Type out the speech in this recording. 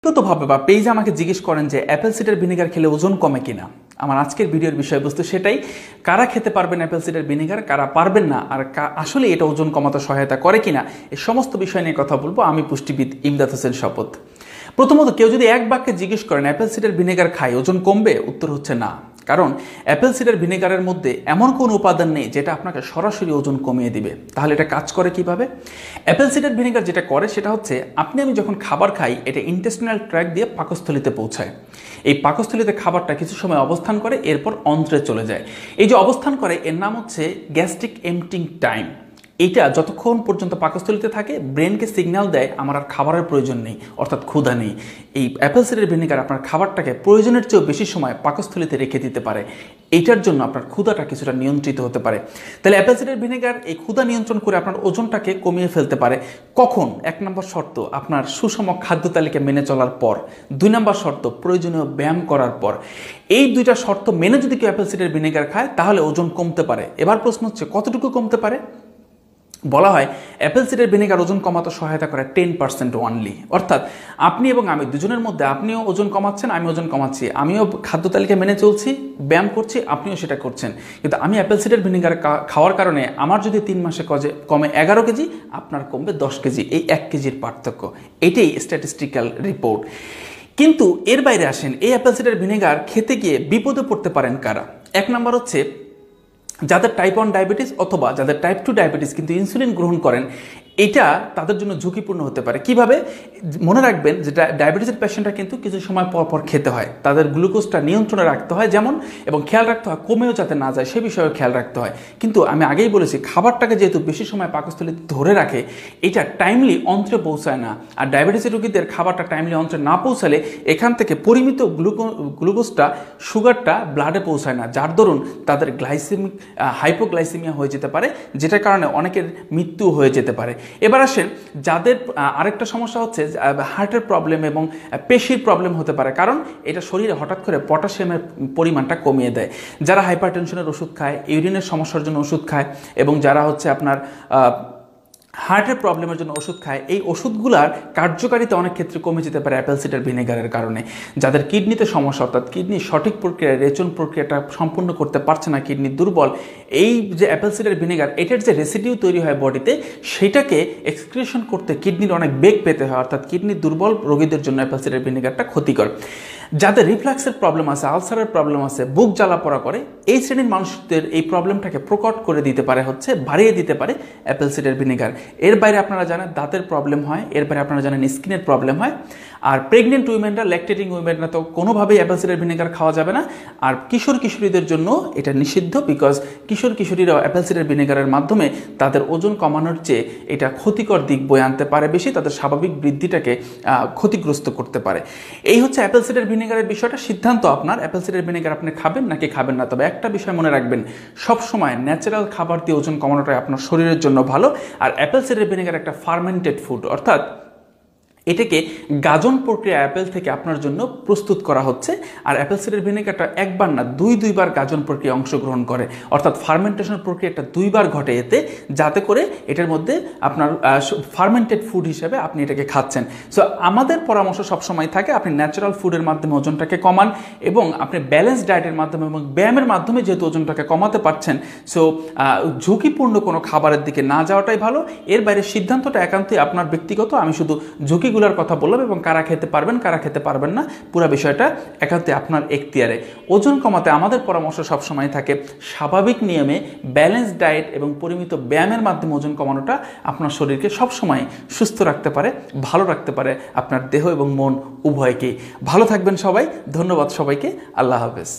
ব্যক্তিগতভাবে বা পেজে আমাকে জিজ্ঞেস করেন যে অ্যাপেল সিডার ভিনেগার খেলে ওজন কমে কিনা। আমার আজকের ভিডিওর বিষয়বস্তু সেটাই, কারা খেতে পারবেন অ্যাপেল সিডার ভিনেগার, কারা পারবেন না, আর আসলে এটা ওজন কমাতে সহায়তা করে কিনা, এই সমস্ত বিষয় নিয়ে কথা বলবো। আমি পুষ্টিবিদ ইমদাদ হোসেন শপথ। প্রথমত, কেউ যদি এক বাক্যে জিজ্ঞেস করেন অ্যাপেল সিডার ভিনেগার খাই ওজন কমবে, উত্তর হচ্ছে না। কারণ অ্যাপেল সিডার ভিনেগারের মধ্যে এমন কোনো উপাদান নেই যেটা আপনাকে সরাসরি ওজন কমিয়ে দিবে। তাহলে এটা কাজ করে কিভাবে? অ্যাপেল সিডার ভিনেগার যেটা করে সেটা হচ্ছে, আমি যখন খাবার খাই এটা ইন্টেস্টিনাল ট্র্যাক্ট দিয়ে পাকস্থলিতে পৌঁছায়। এই পাকস্থলিতে খাবারটা কিছু সময় অবস্থান করে, এরপর অন্ত্রে চলে যায়। এই যে অবস্থান করে এর নাম হচ্ছে গ্যাস্ট্রিক এম্পটিং টাইম। এইটা যতক্ষণ পর্যন্ত পাকস্থলিতে থাকে ব্রেনকে সিগন্যাল দেয় আমার আর খাবারের প্রয়োজন নেই, অর্থাৎ ক্ষুধা নেই। এই অ্যাপেল সিডার ভিনেগার আপনার খাবারটাকে প্রয়োজনের চেয়েও বেশি সময় পাকস্থলিতে রেখে দিতে পারে। এইটার জন্য আপনার ক্ষুধাটা কিছুটা নিয়ন্ত্রিত হতে পারে। তাহলে অ্যাপেল সিডার ভিনেগার এই ক্ষুধা নিয়ন্ত্রণ করে আপনার ওজনটাকে কমিয়ে ফেলতে পারে। কখন? 1 নম্বর শর্ত, আপনার সুষম খাদ্য তালিকা মেনে চলার পর। 2 নম্বর শর্ত, প্রয়োজনীয় ব্যায়াম করার পর। এই 2টা শর্ত মেনে যদি কেউ অ্যাপেল সিডার ভিনেগার খায় তাহলে ওজন কমতে পারে। এবার প্রশ্ন হচ্ছে কতটুকু কমতে পারে? বলা হয় অ্যাপেল সিডার ভিনেগার ওজন কমাতে সহায়তা করে 10% অনলি। অর্থাৎ আপনি এবং আমি দুজনের মধ্যে, আপনিও ওজন কমাচ্ছেন, আমি ওজন কমাচ্ছি, আমিও খাদ্য তালিকা মেনে চলছি, ব্যায়াম করছি, আপনিও সেটা করছেন। কিন্তু আমি অ্যাপেল সিডার ভিনেগার খাওয়ার কারণে আমার যদি 3 মাসে কমে 11 কেজি, আপনার কমবে 10 কেজি। এই 1 কেজির পার্থক্য, এটাই স্ট্যাটিস্টিক্যাল রিপোর্ট। কিন্তু এর বাইরে আসেন, এই অ্যাপেল সিডার ভিনেগার খেতে গিয়ে বিপদে পড়তে পারেন কারা? 1 নম্বর হচ্ছে যাদের টাইপ 1 ডায়াবেটিস অথবা যাদের টাইপ 2 ডায়াবেটিস কিন্তু ইনসুলিন গ্রহণ করেন। এটা তাদের জন্য ঝুঁকিপূর্ণ হতে পারে। কিভাবে? মনে রাখবেন যে ডায়াবেটিসের পেশেন্টরা কিন্তু কিছু সময় পর পর খেতে হয়, তাদের গ্লুকোজটা নিয়ন্ত্রণে রাখতে হয় যেমন, এবং খেয়াল রাখতে হয় কমেও যাতে না যায় সে বিষয়েও খেয়াল রাখতে হয়। কিন্তু আমি আগেই বলেছি, খাবারটাকে যেহেতু বেশি সময় পাকস্থলীতে ধরে রাখে, এটা টাইমলি অন্ত্রে পৌঁছায় না। আর ডায়াবেটিসের রোগীদের খাবারটা টাইমলি অন্ত্রে না পৌঁছালে এখান থেকে পরিমিত গ্লুকোজটা, সুগারটা ব্লাডে পৌঁছায় না, যার দরুন তাদের হাইপোগ্লাইসেমিয়া হয়ে যেতে পারে, যেটার কারণে অনেকের মৃত্যু হয়ে যেতে পারে। এবার আসেন, যাদের আরেকটা সমস্যা হচ্ছে হার্টের প্রবলেম এবং পেশির প্রবলেম হতে পারে, কারণ এটা শরীরে হঠাৎ করে পটাশিয়ামের পরিমাণটা কমিয়ে দেয়। যারা হাইপারটেনশনের ওষুধ খায়, ইউরিনের সমস্যার জন্য ওষুধ খায়, এবং যারা হচ্ছে আপনার হার্টের প্রবলেমের জন্য ওষুধ খায়, এই ওষুধগুলার কার্যকারিতা অনেক ক্ষেত্রে কমে যেতে পারে অ্যাপেল সিডার ভিনেগারের কারণে। যাদের কিডনিতে সমস্যা, অর্থাৎ কিডনি সঠিক প্রক্রিয়ায় রেচন প্রক্রিয়াটা সম্পূর্ণ করতে পারছে না, কিডনি দুর্বল, এই যে অ্যাপেল সিডার ভিনেগার, এটার যে রেসিডিউ তৈরি হয় বডিতে, সেটাকে এক্সক্রিশন করতে কিডনির অনেক বেগ পেতে হয়। অর্থাৎ কিডনি দুর্বল রোগীদের জন্য অ্যাপেল সিডার ভিনেগারটা ক্ষতিকর। যাদের রিফ্লাক্সের প্রবলেম আছে, আলসারের প্রবলেম আছে, বুক জ্বালা পড়া করে, এই শ্রেণীর মানুষদের এই প্রবলেমটাকে প্রকট করে দিতে পারে, বাড়িয়ে দিতে পারে অ্যাপেল সিডার ভিনেগার। এর বাইরে আপনারা জানেন দাঁতের প্রবলেম হয়, এর বাইরে আপনারা জানেন স্কিনের প্রবলেম হয়। আর প্রেগনেন্ট উইমেনরা, ল্যাকটেটিং উইমেনরা তো কোনোভাবেই অ্যাপেল সিডার ভিনেগার খাওয়া যাবে না। আর কিশোরীদের জন্য এটা নিষিদ্ধ, বিকজ কিশোরীরাও অ্যাপেল সিডার ভিনেগারের মাধ্যমে তাদের ওজন কমানোর চেয়ে এটা ক্ষতিকর দিক বয়ে আনতে পারে বেশি, তাদের স্বাভাবিক বৃদ্ধিটাকে ক্ষতিগ্রস্ত করতে পারে। এই হচ্ছে অ্যাপেল সিডার ভিনেগারের বিষয়টা। সিদ্ধান্ত আপনার, অ্যাপেল সিডার ভিনেগার আপনি খাবেন নাকি খাবেন না। তবে একটা বিষয় মনে রাখবেন, সবসময় ন্যাচারাল খাবার দিয়ে ওজন কমানোটাই আপনার শরীরের জন্য ভালো। আর অ্যাপেল সিডার ভিনেগার একটা ফার্মেন্টেড ফুড, অর্থাৎ এটাকে গাজন প্রক্রিয়া অ্যাপেল থেকে আপনার জন্য প্রস্তুত করা হচ্ছে। আর অ্যাপেল সিডার ভিনেগারটা একবার না, দুইবার গাজন প্রক্রিয়া অংশগ্রহণ করে, অর্থাৎ ফার্মেন্টেশন প্রক্রিয়াটা 2বার ঘটে এতে, যাতে করে এটার মধ্যে আপনার ফার্মেন্টেড ফুড হিসেবে আপনি এটাকে খাচ্ছেন। সো আমাদের পরামর্শ সবসময় থাকে আপনি ন্যাচারাল ফুডের মাধ্যমে ওজনটাকে কমান, এবং আপনি ব্যালেন্স ডায়েটের মাধ্যমে এবং ব্যায়ামের মাধ্যমে যেহেতু ওজনটাকে কমাতে পারছেন, সো ঝুঁকিপূর্ণ কোনো খাবারের দিকে না যাওয়াটাই ভালো। এর বাইরে সিদ্ধান্তটা একান্তই আপনার ব্যক্তিগত। আমি শুধু ঝুঁকিগুলোর কথা বললাম, এবং কারা খেতে পারবেন কারা খেতে পারবেন না পুরো বিষয়টা একান্তই আপনার এখতিয়ারে। ওজন কমাতে আমাদের পরামর্শ সবসময় থাকে স্বাভাবিক নিয়মে ব্যালেন্স ডায়েট এবং পরিমিত ব্যায়ামের মাধ্যমে ওজন কমানোটা আপনার শরীরকে সবসময় সুস্থ রাখতে পারে, ভালো রাখতে পারে, আপনার দেহ এবং মন উভয়কেই। ভালো থাকবেন সবাই। ধন্যবাদ সবাইকে। আল্লাহ হাফেজ।